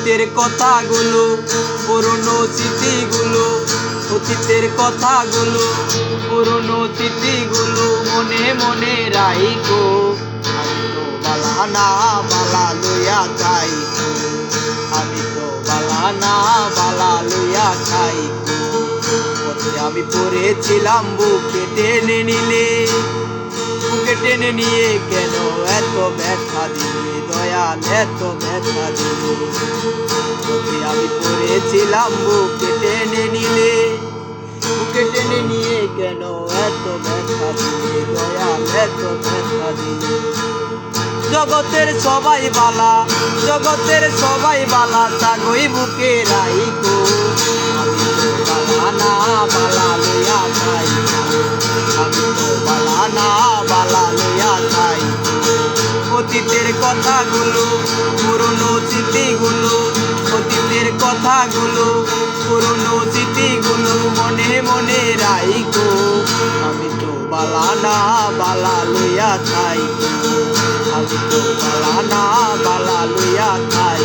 অতীতের কথাগুলো, পুরনো স্মৃতিগুলো, অতীতের কথাগুলো, পুরনো স্মৃতিগুলো মনে মনে রাইখো। আমি তো বালা না বালা লইয়া যাই, আমি তো বালা না বালা লইয়া খাই। পথে আমি পড়েছিলাম বুকে টেনে নিলে, বুকে টেনে নিয়ে কেন এত ব্যথা দিলে দয়াল, এত ব্যথা দিলে। পথে আমি পড়েছিলাম বুকে টেনে নিলে, বুকে টেনে নিয়ে কেন এত ব্যথা দিলে দয়াল, এত ব্যথা দিলে। জগতের সবাই বালা, জগতের সবাই বালা, তাগই বুকে রাইখো। আমি তো বালা না বালা লইয়া যাই, আমি তো বালা না বালা লইয়া যাই। অতীতের কথাগুলো, পুরনো স্মৃতিগুলো, অতীতের কথাগুলো, পুরনো স্মৃতিগুলো মনে মনে রাইখো। আমি তো বালা না বালা লইয়া যাই, আমি তো বালা না বালা লইয়া যাই।